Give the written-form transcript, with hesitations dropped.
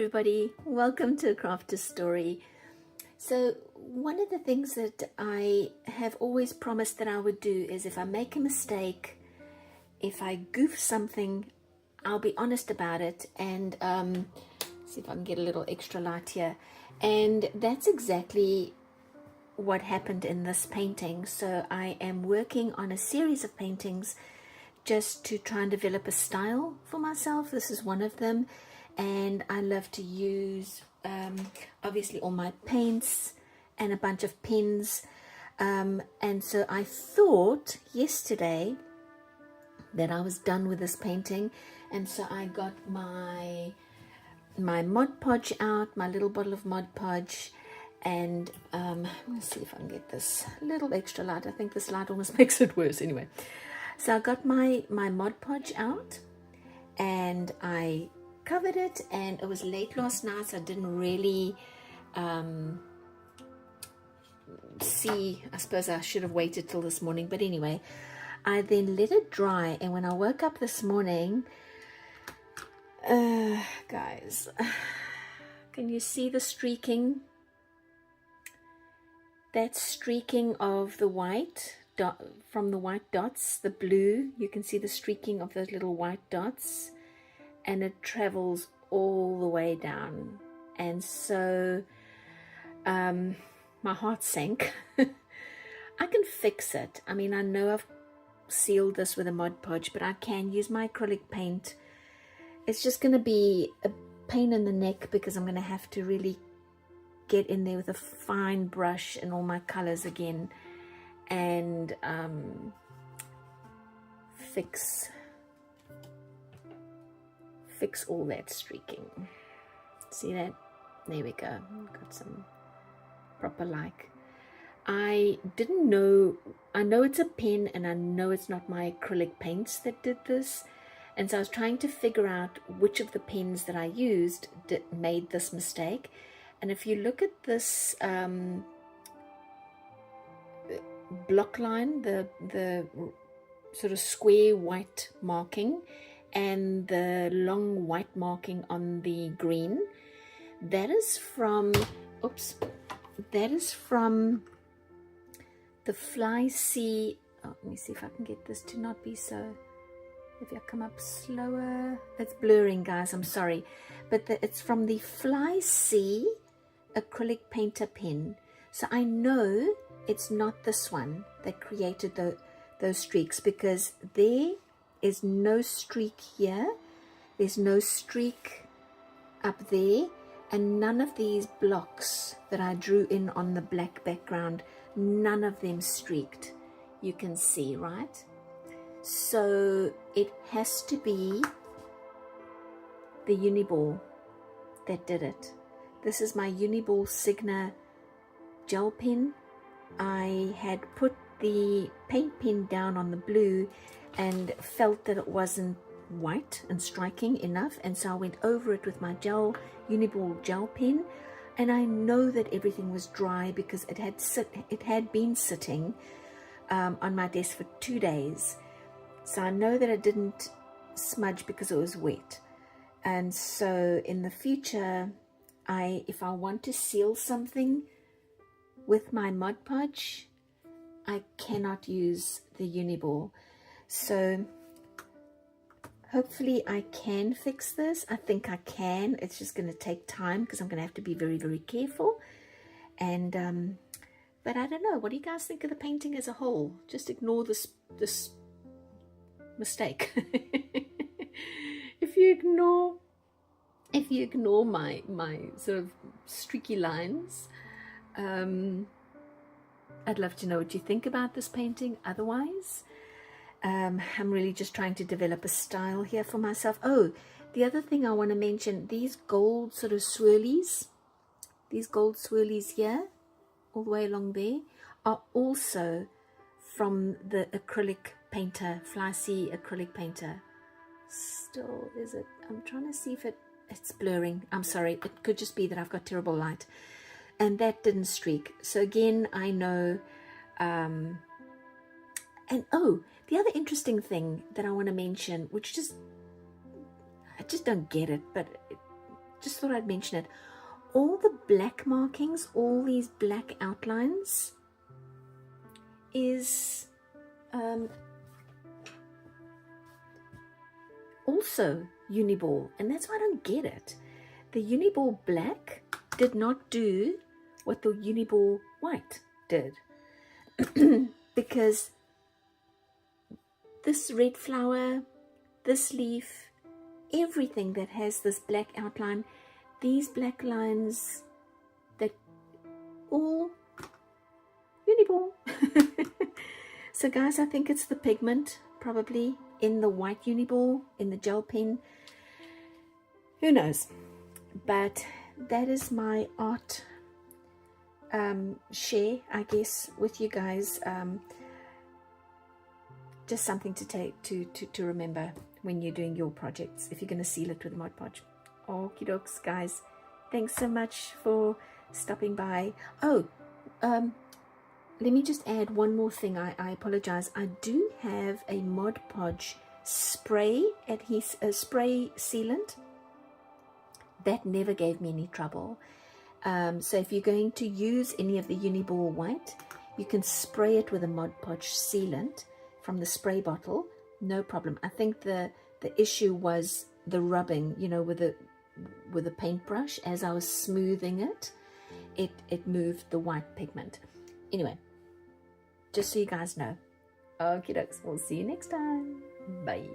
everybody, welcome to Crafter's Story. So one of the things that I have always promised that I would do is if I make a mistake, if I goof something, I'll be honest about it and see if I can get a little extra light here. And that's exactly what happened in this painting. So I am working on a series of paintings just to try and develop a style for myself. This is one of them. And I love to use obviously all my paints and a bunch of pens, and so I thought yesterday that I was done with this painting, and so I got my Mod Podge out, my little bottle of Mod Podge, and I'm going to see if I can get this little extra light. I think this light almost makes it worse anyway. So I got my Mod Podge out and I covered it, and it was late last night, so I didn't really see. I suppose I should have waited till this morning, but anyway, I then let it dry, and when I woke up this morning, guys, can you see the streaking? That streaking of the white dot from the white dots, the blue, you can see the streaking of those little white dots, and it travels all the way down. And so my heart sank. I can fix it. I mean, I know I've sealed this with a Mod Podge, but I can use my acrylic paint. It's just going to be a pain in the neck because I'm going to have to really get in there with a fine brush and all my colors again and fix all that streaking. See that? There we go. Got some proper like. I didn't know, I know it's a pen and I know it's not my acrylic paints that did this, and so I was trying to figure out which of the pens that I used made this mistake. And if you look at this block line, the sort of square white marking and the long white marking on the green, that is from, oops, that is from the Fly Sea. Oh, let me see if I can get this to not be so, if I come up slower, it's blurring, guys, I'm sorry, but it's from the Fly Sea acrylic painter pen. So I know it's not this one that created those streaks, because there is no streak here, there's no streak up there, and none of these blocks that I drew in on the black background, none of them streaked. You can see, right? So it has to be the Uniball that did it. This is my Uniball Signa gel pen. I had put the paint pen down on the blue and felt that it wasn't white and striking enough, and so I went over it with my Uniball gel pen, and I know that everything was dry because it had been sitting on my desk for 2 days, so I know that it didn't smudge because it was wet. And so in the future, if I want to seal something with my Mod Podge, I cannot use the Uniball. So hopefully I can fix this. I think I can. It's just going to take time because I'm going to have to be very, very careful. And but I don't know. What do you guys think of the painting as a whole? Just ignore this mistake. If you ignore my sort of streaky lines, I'd love to know what you think about this painting. Otherwise, I'm really just trying to develop a style here for myself. Oh, the other thing I want to mention, these gold sort of swirlies, these gold swirlies here, all the way along there, are also from the acrylic painter, Fly Sea acrylic painter. Still, is it? I'm trying to see if it's blurring. I'm sorry, it could just be that I've got terrible light. And that didn't streak. So again, I know, and oh, the other interesting thing that I want to mention, which I just don't get it, but just thought I'd mention it. All the black markings, all these black outlines is also Uniball, and that's why I don't get it. The Uniball black did not do what the Uniball white did. Because this red flower, this leaf, everything that has this black outline, these black lines, that all Uniball. So guys, I think it's the pigment probably in the white Uniball, in the gel pen. Who knows? But that is my art share, I guess, with you guys. Just something to take to remember when you're doing your projects, if you're going to seal it with Mod Podge. Okie dokes, guys. Thanks so much for stopping by. Oh, let me just add one more thing. I apologize. I do have a Mod Podge spray spray sealant that never gave me any trouble. So if you're going to use any of the Uniball white, you can spray it with a Mod Podge sealant from the spray bottle, no problem. I think the issue was the rubbing, you know, with a paintbrush. As I was smoothing it moved the white pigment. Anyway, just so you guys know. Okie dokes, we'll see you next time. Bye.